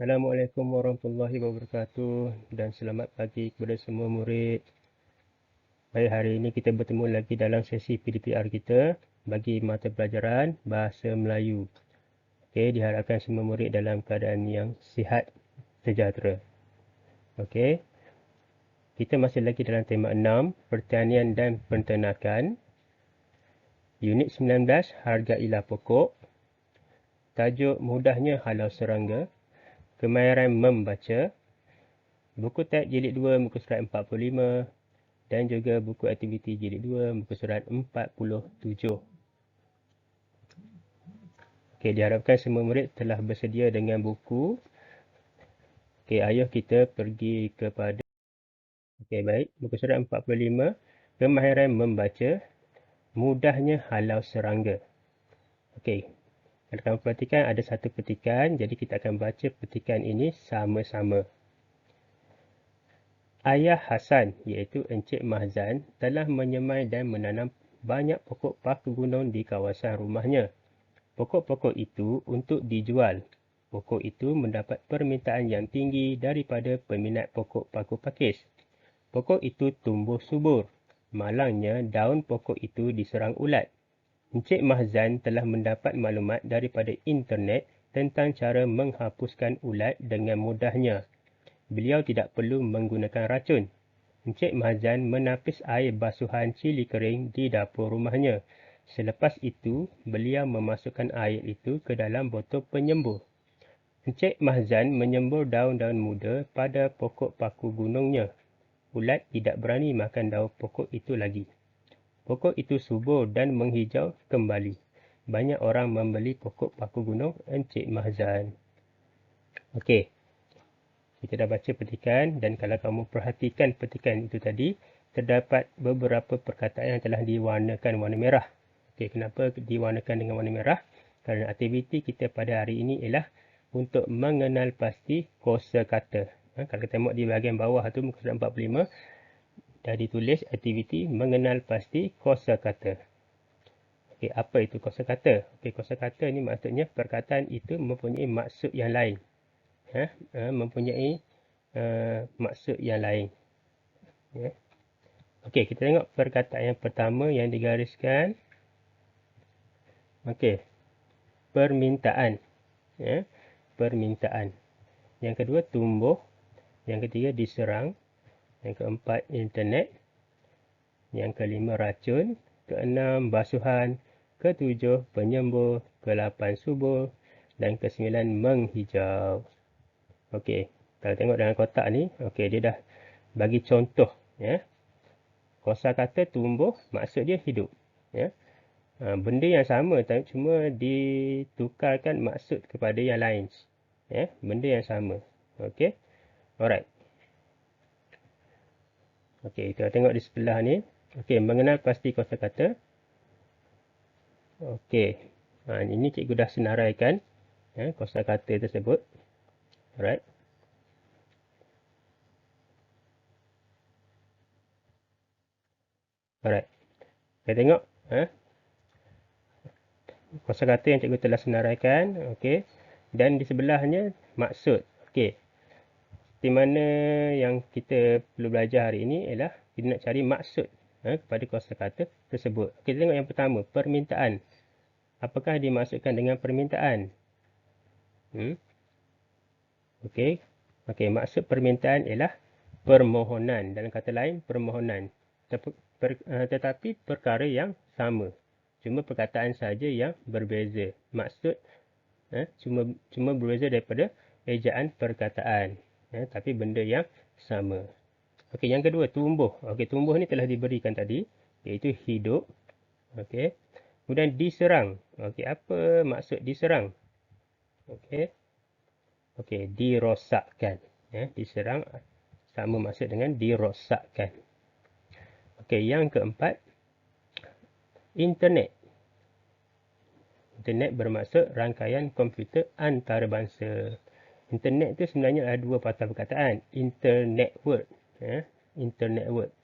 Assalamualaikum warahmatullahi wabarakatuh dan selamat pagi kepada semua murid. Baik, hari ini kita bertemu lagi dalam sesi PDPR kita bagi mata pelajaran Bahasa Melayu. Okey, diharapkan semua murid dalam keadaan yang sihat sejahtera. Okey, kita masih lagi dalam tema 6, Pertanian dan Penternakan. Unit 19, Hargailah Pokok. Tajuk mudahnya halau serangga. Kemahiran membaca. Buku teks jilid 2 muka surat 45 dan juga buku aktiviti jilid 2 muka surat 47. Okey, diharapkan semua murid telah bersedia dengan buku. Okey, ayuh kita pergi kepada baik, muka surat 45, kemahiran membaca, mudahnya halau serangga. Okey. Kalau kamu perhatikan ada satu petikan, jadi kita akan baca petikan ini sama-sama. Ayah Hasan, iaitu Encik Mahzan, telah menyemai dan menanam banyak pokok paku gunung di kawasan rumahnya. Pokok-pokok itu untuk dijual. Pokok itu mendapat permintaan yang tinggi daripada peminat pokok paku pakis. Pokok itu tumbuh subur. Malangnya daun pokok itu diserang ulat. Encik Mahzan telah mendapat maklumat daripada internet tentang cara menghapuskan ulat dengan mudahnya. Beliau tidak perlu menggunakan racun. Encik Mahzan menapis air basuhan cili kering di dapur rumahnya. Selepas itu, beliau memasukkan air itu ke dalam botol penyembur. Encik Mahzan menyembur daun-daun muda pada pokok paku gunungnya. Ulat tidak berani makan daun pokok itu lagi. Pokok itu subur dan menghijau kembali. Banyak orang membeli pokok paku gunung Encik Mahzan. Okey. Kita dah baca petikan dan kalau kamu perhatikan petikan itu tadi, terdapat beberapa perkataan yang telah diwarnakan warna merah. Okey, kenapa diwarnakan dengan warna merah? Kerana aktiviti kita pada hari ini ialah untuk mengenal pasti kosakata. Kalau kita tengok di bahagian bawah tu muka surat 45, dah ditulis aktiviti mengenal pasti kosakata. Okey, apa itu kosakata? Okey, kosakata ni maksudnya perkataan itu mempunyai maksud yang lain. Mempunyai maksud yang lain. Okey, kita tengok perkataan yang pertama yang digariskan. Okey, permintaan. Permintaan. Yang kedua, tumbuh. Yang ketiga, diserang. Yang keempat, internet. Yang kelima, racun. Keenam, basuhan. Ketujuh, penyembur. Kelapan, subur. Dan kesembilan, menghijau. Okey, kalau tengok dalam kotak ni, okey, dia dah bagi contoh. Kosakata tumbuh, maksud dia hidup. Benda yang sama, cuma ditukarkan maksud kepada yang lain. Benda yang sama. Okey, alright. Okey, kita tengok di sebelah ni. Okey, mengenal pasti kosakata. Okey, ini cikgu dah senaraikan kosakata tersebut. Alright. Alright. Kita tengok kosakata yang cikgu telah senaraikan. Okey. Dan di sebelahnya maksud. Okey. Di mana yang kita perlu belajar hari ini ialah kita nak cari maksud kepada kosakata tersebut. Kita tengok yang pertama, permintaan. Apakah dimaksudkan dengan permintaan? Okey. Okey, maksud permintaan ialah permohonan. Dalam kata lain, permohonan. Tetapi perkara yang sama. Cuma perkataan saja yang berbeza. Maksud cuma berbeza daripada ejaan perkataan. Tapi benda yang sama. Okey, yang kedua, tumbuh. Okey, tumbuh ni telah diberikan tadi, iaitu hidup. Okey. Kemudian diserang. Okey, apa maksud diserang? Okey. Okey, dirosakkan. Diserang sama maksud dengan dirosakkan. Okey, yang keempat, internet. Internet bermaksud rangkaian komputer antarabangsa. Internet tu sebenarnya ada dua patah perkataan. Internetwork. Internetwork.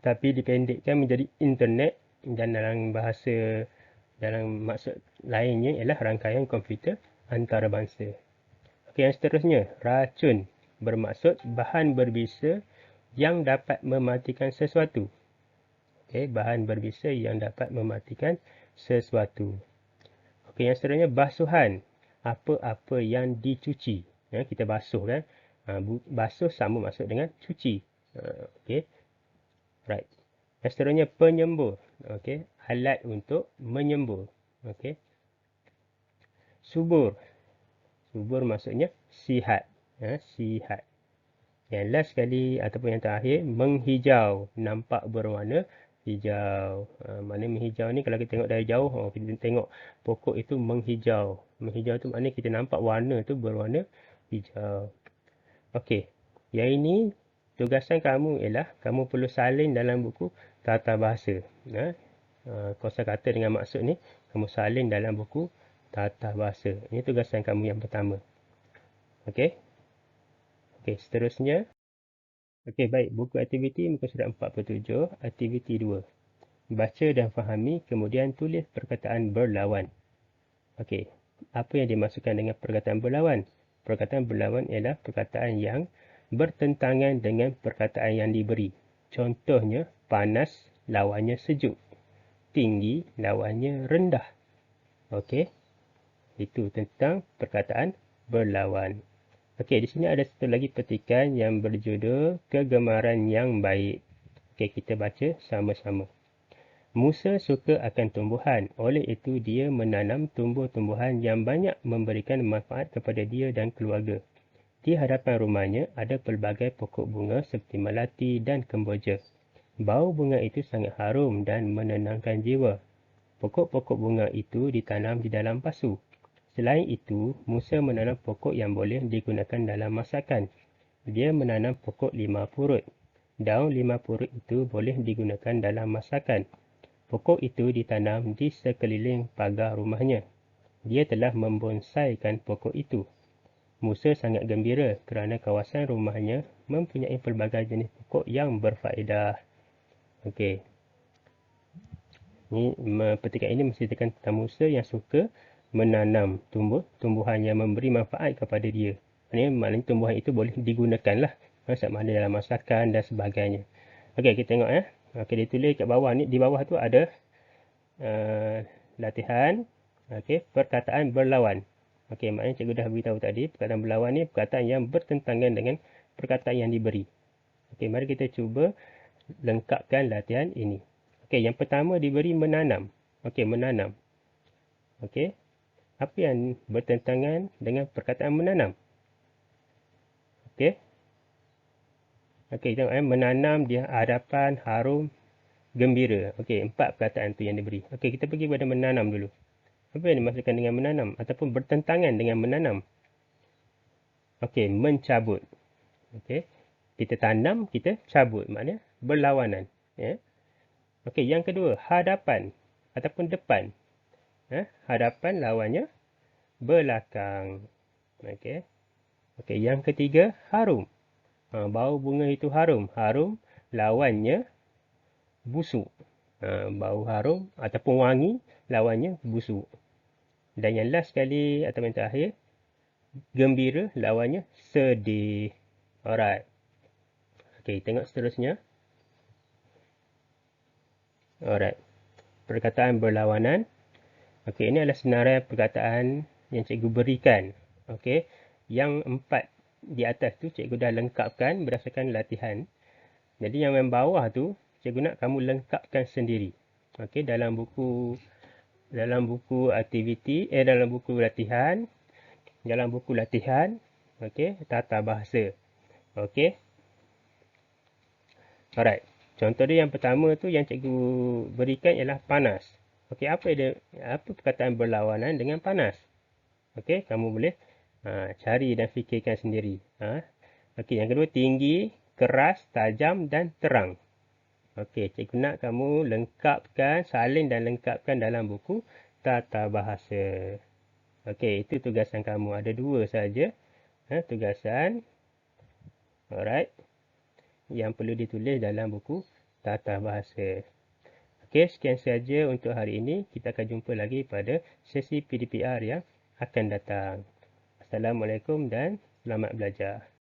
Tapi dipendekkan menjadi internet dan dalam maksud lainnya ialah rangkaian komputer antarabangsa. Okey, yang seterusnya, racun bermaksud bahan berbisa yang dapat mematikan sesuatu. Okey, bahan berbisa yang dapat mematikan sesuatu. Okey, yang seterusnya basuhan. Apa-apa yang dicuci. Ya, kita basuh kan. Basuh sama maksud dengan cuci. Okey. Right. Yang seterusnya penyembur. Okey, alat untuk menyembur. Okey. Subur. Subur maksudnya sihat. Sihat. Yang last sekali ataupun yang terakhir, menghijau. Nampak berwarna hijau. Mana menghijau ni kalau kita tengok dari jauh, kita tengok pokok itu menghijau. Menghijau tu maknanya kita nampak warna tu berwarna hijau. Okey. Yang ini tugasan kamu ialah kamu perlu salin dalam buku tata bahasa. Kosakata dengan maksud ni kamu salin dalam buku tata bahasa. Ini tugasan kamu yang pertama. Okey. Okey, seterusnya. Okey, baik. Buku aktiviti muka surat 47, aktiviti 2. Baca dan fahami, kemudian tulis perkataan berlawan. Okey, apa yang dimaksudkan dengan perkataan berlawan? Perkataan berlawan ialah perkataan yang bertentangan dengan perkataan yang diberi. Contohnya, panas lawannya sejuk. Tinggi lawannya rendah. Okey, itu tentang perkataan berlawan. Okey, di sini ada satu lagi petikan yang berjudul Kegemaran yang Baik. Okey, kita baca sama-sama. Musa suka akan tumbuhan. Oleh itu, dia menanam tumbuh-tumbuhan yang banyak memberikan manfaat kepada dia dan keluarga. Di hadapan rumahnya ada pelbagai pokok bunga seperti melati dan kemboja. Bau bunga itu sangat harum dan menenangkan jiwa. Pokok-pokok bunga itu ditanam di dalam pasu. Selain itu, Musa menanam pokok yang boleh digunakan dalam masakan. Dia menanam pokok 5 purut. Daun 5 purut itu boleh digunakan dalam masakan. Pokok itu ditanam di sekeliling pagar rumahnya. Dia telah membonsaikan pokok itu. Musa sangat gembira kerana kawasan rumahnya mempunyai pelbagai jenis pokok yang berfaedah. Okey. Petikan ini menceritakan tentang Musa yang suka menanam tumbuhan yang memberi manfaat kepada dia. Maknanya tumbuhan itu boleh digunakan lah. Sama ada dalam masakan dan sebagainya. Okey, kita tengok ya. Okey, ditulis kat bawah ni. Di bawah tu ada latihan. Okey, perkataan berlawan. Okey, maknanya cikgu dah beritahu tadi, perkataan berlawan ni perkataan yang bertentangan dengan perkataan yang diberi. Okey, mari kita cuba lengkapkan latihan ini. Okey, yang pertama diberi menanam. Okey, menanam. Okey. Apa yang bertentangan dengan perkataan menanam? Okey. Okey, tengok menanam di hadapan harum gembira. Okey, 4 perkataan tu yang diberi. Okey, kita pergi pada menanam dulu. Apa yang dimaksudkan dengan menanam ataupun bertentangan dengan menanam? Okey, mencabut. Okey. Kita tanam, kita cabut. Maknanya berlawanan. Ya. Okey, yang kedua, hadapan ataupun depan. Hadapan lawannya belakang. Okey. Okey, yang ketiga, harum. Bau bunga itu harum. Harum lawannya busuk. Bau harum ataupun wangi lawannya busuk. Dan yang last sekali atau yang terakhir, gembira lawannya sedih. Alright. Okey, tengok seterusnya. Alright. Perkataan berlawanan. Okey, ini adalah senarai perkataan yang cikgu berikan. Okey. Yang 4 di atas tu cikgu dah lengkapkan berdasarkan latihan. Jadi yang bawah tu cikgu nak kamu lengkapkan sendiri. Okey, dalam buku aktiviti, dalam buku latihan, okey, tata bahasa. Okey. Alright. Contoh dia yang pertama tu yang cikgu berikan ialah panas. Okey, apa perkataan berlawanan dengan panas? Okey, kamu boleh cari dan fikirkan sendiri. Okey, yang kedua tinggi, keras, tajam dan terang. Okey, cikgu nak kamu lengkapkan, salin dan lengkapkan dalam buku tata bahasa. Okey, itu tugasan kamu. Ada 2 saja. Tugasan. Alright. Yang perlu ditulis dalam buku tata bahasa. Okey, sekian saja untuk hari ini. Kita akan jumpa lagi pada sesi PDPR yang akan datang. Assalamualaikum dan selamat belajar.